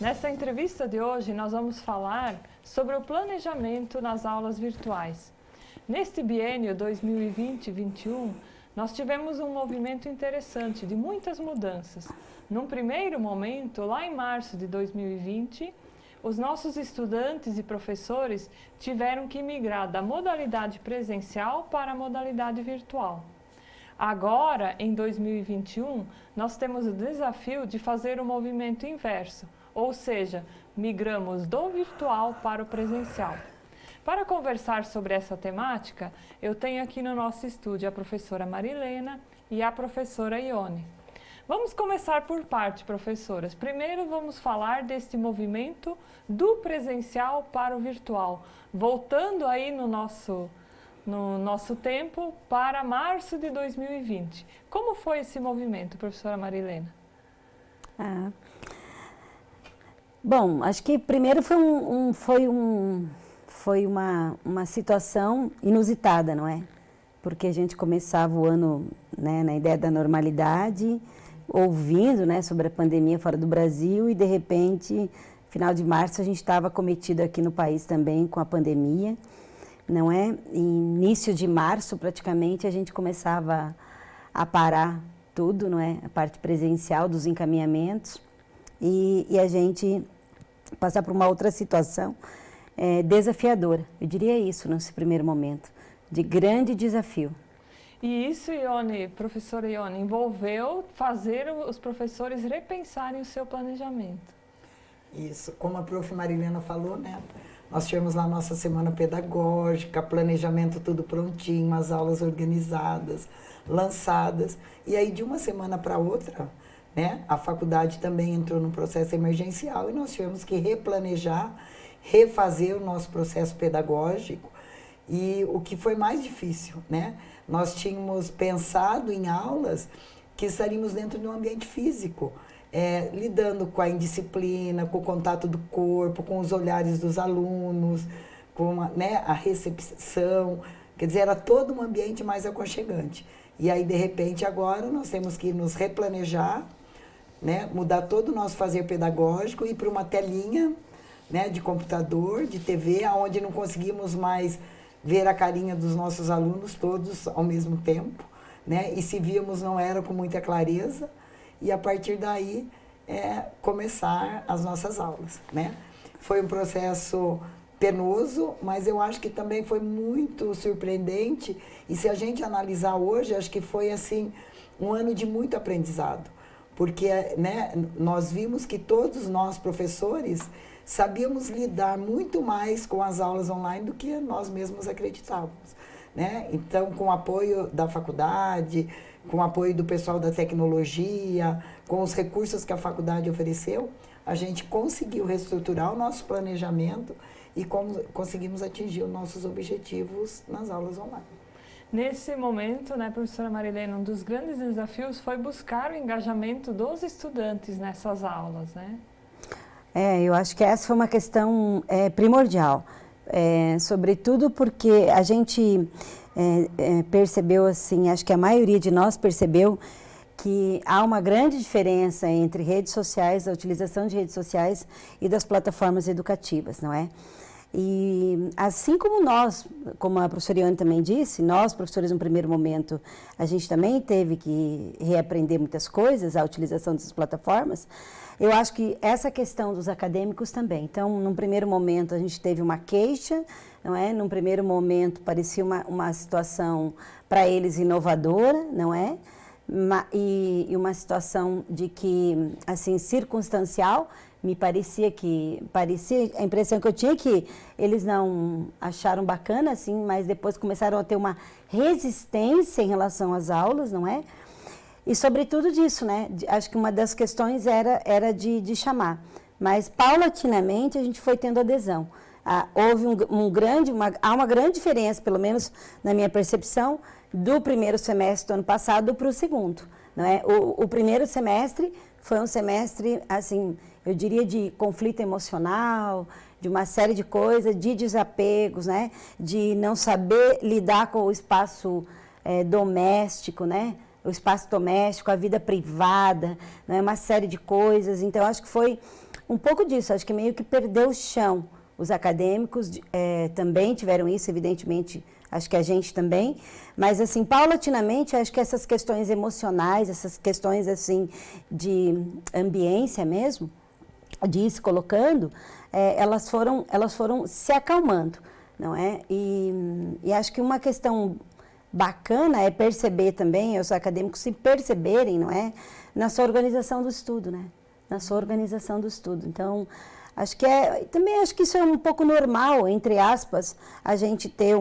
Nessa entrevista de hoje, nós vamos falar sobre o planejamento nas aulas virtuais. Neste biênio 2020-21, nós tivemos um movimento interessante de muitas mudanças. Num primeiro momento, lá em março de 2020, os nossos estudantes e professores tiveram que migrar da modalidade presencial para a modalidade virtual. Agora, em 2021, nós temos o desafio de fazer o movimento inverso, ou seja, migramos do virtual para o presencial. Para conversar sobre essa temática, eu tenho aqui no nosso estúdio a professora Marilena e a professora Ione. Vamos começar por parte, professoras. Primeiro vamos falar deste movimento do presencial para o virtual, voltando aí no nosso tempo para março de 2020. Como foi esse movimento, professora Marilena? Bom, acho que primeiro foi uma situação inusitada, não é? Porque a gente começava o ano, né, na ideia da normalidade, ouvindo, né, sobre a pandemia fora do Brasil e de repente, final de março, a gente estava acometido aqui no país também com a pandemia, não é? Início de março, praticamente, a gente começava a parar tudo, não é? A parte presencial dos encaminhamentos e a gente passar por uma outra situação desafiadora. Eu diria isso nesse primeiro momento, de grande desafio. E isso, Ione, professora Ione, envolveu fazer os professores repensarem o seu planejamento. Isso, como a prof. Marilena falou, né? Nós tivemos lá a nossa semana pedagógica, planejamento tudo prontinho, as aulas organizadas, lançadas. E aí, de uma semana para outra, né, a faculdade também entrou num processo emergencial e nós tivemos que replanejar, refazer o nosso processo pedagógico. E o que foi mais difícil, né? Nós tínhamos pensado em aulas que estaríamos dentro de um ambiente físico, lidando com a indisciplina, com o contato do corpo, com os olhares dos alunos, com a recepção. Quer dizer, era todo um ambiente mais aconchegante. E aí, de repente, agora nós temos que nos replanejar, né, mudar todo o nosso fazer pedagógico e ir para uma telinha, né, de computador, de TV, onde não conseguimos mais ver a carinha dos nossos alunos todos ao mesmo tempo, né? E se víamos não era com muita clareza, e a partir daí começar as nossas aulas, né? Foi um processo penoso, mas eu acho que também foi muito surpreendente, e se a gente analisar hoje, acho que foi assim um ano de muito aprendizado, porque, né, nós vimos que todos nós professores sabíamos lidar muito mais com as aulas online do que nós mesmos acreditávamos, né? Então, com o apoio da faculdade, com o apoio do pessoal da tecnologia, com os recursos que a faculdade ofereceu, a gente conseguiu reestruturar o nosso planejamento e conseguimos atingir os nossos objetivos nas aulas online. Nesse momento, né, professora Marilena, um dos grandes desafios foi buscar o engajamento dos estudantes nessas aulas, né? Eu acho que essa foi uma questão primordial, sobretudo porque a gente percebeu, assim, acho que a maioria de nós percebeu que há uma grande diferença entre redes sociais, a utilização de redes sociais e das plataformas educativas, não é? E assim como nós, como a professora Ione também disse, nós, professores, no primeiro momento, a gente também teve que reaprender muitas coisas, a utilização dessas plataformas. Eu acho que essa questão dos acadêmicos também. Então, num primeiro momento, a gente teve uma queixa, não é? Num primeiro momento, parecia uma situação para eles inovadora, não é? E uma situação de que, assim, circunstancial, a impressão que eu tinha que eles não acharam bacana, assim, mas depois começaram a ter uma resistência em relação às aulas, não é? E sobretudo disso, né? Acho que uma das questões era de chamar, mas paulatinamente a gente foi tendo adesão. Houve há uma grande diferença, pelo menos na minha percepção, do primeiro semestre do ano passado para o segundo, não é? O primeiro semestre foi um semestre, assim, eu diria de conflito emocional, de uma série de coisas, de desapegos, né? De não saber lidar com o espaço doméstico, né? O espaço doméstico, a vida privada, né? Uma série de coisas. Então, acho que foi um pouco disso, acho que meio que perdeu o chão. Os acadêmicos também tiveram isso, evidentemente, acho que a gente também, mas assim, paulatinamente, acho que essas questões emocionais, essas questões assim de ambiência mesmo, de ir se colocando, elas foram se acalmando, não é? E acho que uma questão bacana é perceber também, os acadêmicos se perceberem, não é? Na sua organização do estudo, né? Na sua organização do estudo. Então, também acho que isso é um pouco normal, entre aspas, a gente ter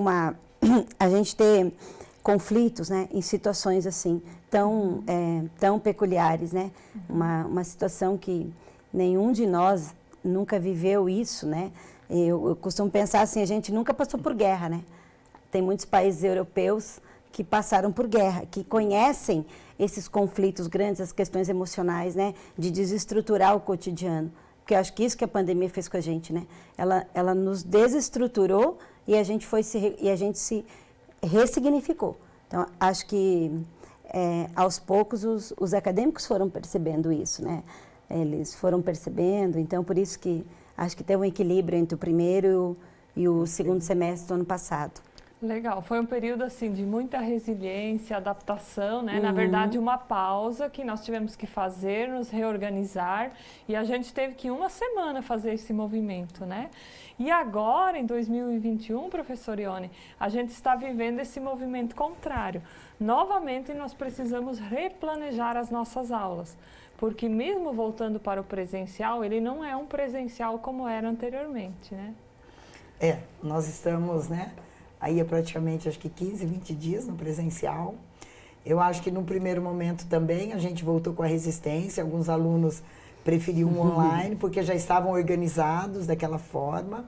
conflitos, né, em situações assim, tão peculiares, né? Uma situação que nenhum de nós nunca viveu isso, né? Eu costumo pensar assim, a gente nunca passou por guerra, né? Tem muitos países europeus que passaram por guerra, que conhecem esses conflitos grandes, as questões emocionais, né? De desestruturar o cotidiano. Porque eu acho que isso que a pandemia fez com a gente, né? Ela nos desestruturou e a gente se ressignificou. Então, acho que aos poucos os acadêmicos foram percebendo isso, né? Eles foram percebendo, então por isso que acho que tem um equilíbrio entre o primeiro e o segundo semestre do ano passado. Legal, foi um período assim de muita resiliência, adaptação, né? Na verdade, uma pausa que nós tivemos que fazer, nos reorganizar, e a gente teve que uma semana fazer esse movimento, né? E agora, em 2021, professor Ione, a gente está vivendo esse movimento contrário. Novamente, nós precisamos replanejar as nossas aulas, porque mesmo voltando para o presencial, ele não é um presencial como era anteriormente, né? Nós estamos, né? Aí é praticamente, acho que 15, 20 dias no presencial. Eu acho que no primeiro momento também a gente voltou com a resistência. Alguns alunos preferiam o online porque já estavam organizados daquela forma.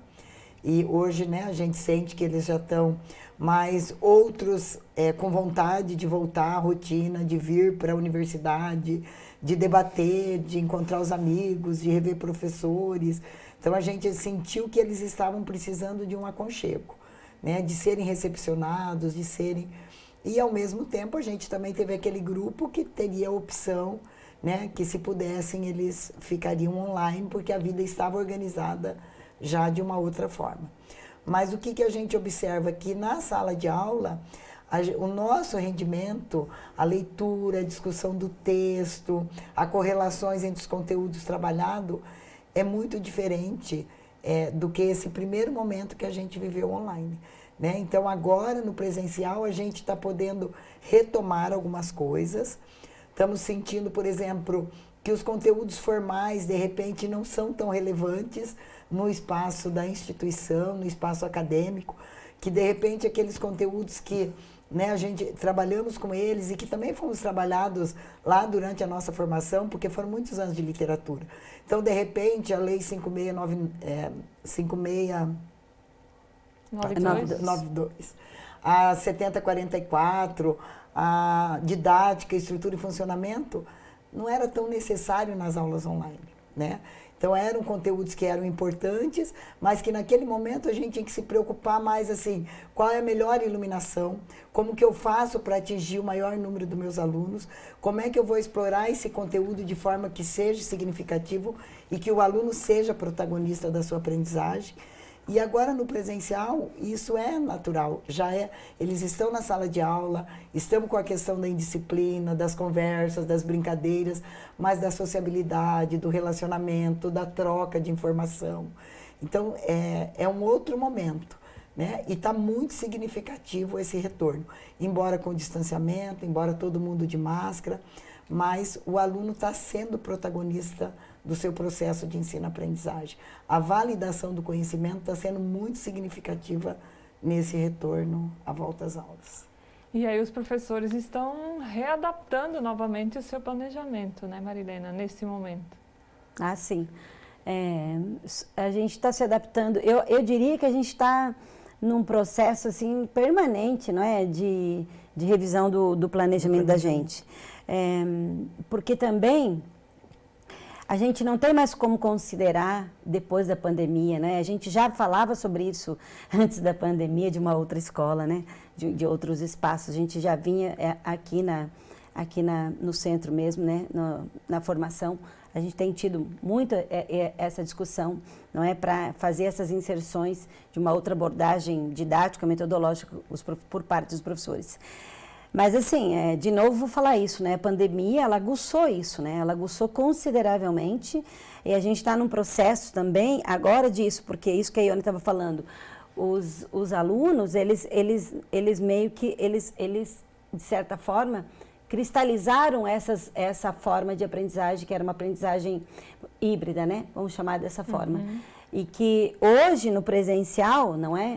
E hoje, né, a gente sente que eles já estão mais outros com vontade de voltar à rotina, de vir para a universidade, de debater, de encontrar os amigos, de rever professores. Então a gente sentiu que eles estavam precisando de um aconchego. Né, de serem recepcionados, E, ao mesmo tempo, a gente também teve aquele grupo que teria a opção, né, que se pudessem, eles ficariam online, porque a vida estava organizada já de uma outra forma. Mas o que a gente observa aqui na sala de aula, o nosso rendimento, a leitura, a discussão do texto, as correlações entre os conteúdos trabalhados, é muito diferente do que esse primeiro momento que a gente viveu online. Né? Então, agora, no presencial, a gente está podendo retomar algumas coisas. Estamos sentindo, por exemplo, que os conteúdos formais, de repente, não são tão relevantes no espaço da instituição, no espaço acadêmico, que, de repente, aqueles conteúdos que, né, a gente trabalhamos com eles e que também fomos trabalhados lá durante a nossa formação, porque foram muitos anos de literatura. Então, de repente, a Lei 5692, a 7044, a didática, estrutura e funcionamento, não era tão necessário nas aulas online, né? Então, eram conteúdos que eram importantes, mas que naquele momento a gente tinha que se preocupar mais assim, qual é a melhor iluminação, como que eu faço para atingir o maior número dos meus alunos, como é que eu vou explorar esse conteúdo de forma que seja significativo e que o aluno seja protagonista da sua aprendizagem. E agora no presencial, isso é natural, eles estão na sala de aula, estamos com a questão da indisciplina, das conversas, das brincadeiras, mas da sociabilidade, do relacionamento, da troca de informação. Então, é um outro momento, né? E está muito significativo esse retorno, embora com distanciamento, embora todo mundo de máscara, mas o aluno está sendo protagonista do seu processo de ensino-aprendizagem. A validação do conhecimento está sendo muito significativa nesse retorno à volta às aulas. E aí os professores estão readaptando novamente o seu planejamento, né, Marilena, nesse momento? Ah, sim. A gente está se adaptando. Eu diria que a gente está num processo assim, permanente, não é? De revisão do planejamento da gente. Porque também a gente não tem mais como considerar depois da pandemia, né? A gente já falava sobre isso antes da pandemia de uma outra escola, né? De outros espaços. A gente já vinha aqui no centro mesmo, né? Na formação, A gente tem tido muito essa discussão, não é, para fazer essas inserções de uma outra abordagem didática, metodológica por parte dos professores. Mas assim, de novo vou falar isso, né? A pandemia, ela aguçou isso, né? Ela aguçou consideravelmente e a gente está num processo também agora disso, porque isso que a Ione estava falando, os alunos, eles meio que, eles de certa forma, cristalizaram essa forma de aprendizagem, que era uma aprendizagem híbrida, né? Vamos chamar dessa forma. E que hoje, no presencial,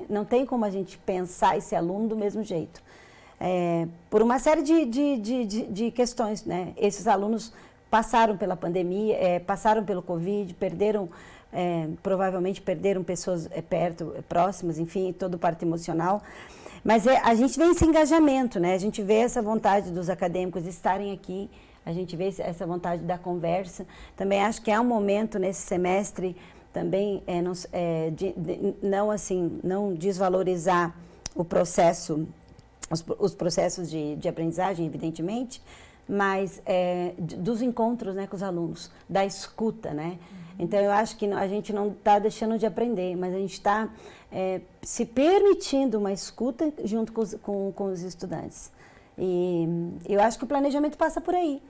não tem como a gente pensar esse aluno do mesmo jeito. Por uma série de questões, né? Esses alunos passaram pela pandemia, passaram pelo Covid, provavelmente perderam pessoas próximas, enfim, todo o parte emocional. Mas a gente vê esse engajamento, né? A gente vê essa vontade dos acadêmicos de estarem aqui, a gente vê essa vontade da conversa. Também acho que é um momento nesse semestre também não desvalorizar o processo, os processos de aprendizagem, evidentemente, mas dos encontros, né, com os alunos, da escuta, né? Então, eu acho que a gente não está deixando de aprender, mas a gente está se permitindo uma escuta junto com os estudantes. E eu acho que o planejamento passa por aí.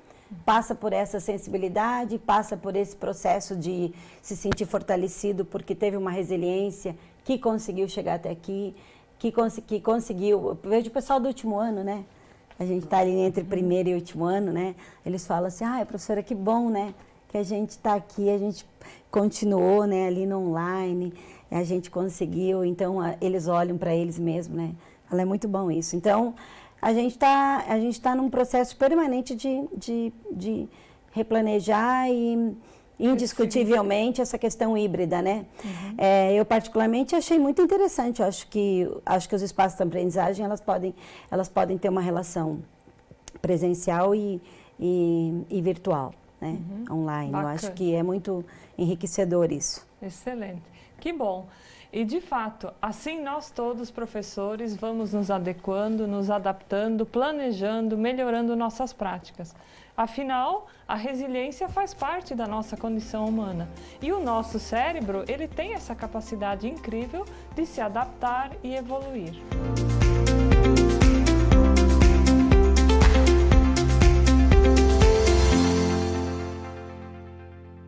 Passa por essa sensibilidade, passa por esse processo de se sentir fortalecido porque teve uma resiliência, que conseguiu chegar até aqui, que conseguiu... Eu vejo o pessoal do último ano, né? A gente está ali entre primeiro e último ano, né? Eles falam assim, professora, que bom, né? Que a gente está aqui, a gente continuou, né, ali no online, a gente conseguiu, então eles olham para eles mesmos, né? É muito bom isso. Então, a gente tá num processo permanente de replanejar e indiscutivelmente essa questão híbrida, né? Eu particularmente achei muito interessante. Eu acho que os espaços de aprendizagem elas podem ter uma relação presencial e virtual, né? Online. Bacana. Eu acho que é muito enriquecedor isso. Excelente. Que bom. E, de fato, assim nós todos, professores, vamos nos adequando, nos adaptando, planejando, melhorando nossas práticas. Afinal, a resiliência faz parte da nossa condição humana. E o nosso cérebro, ele tem essa capacidade incrível de se adaptar e evoluir.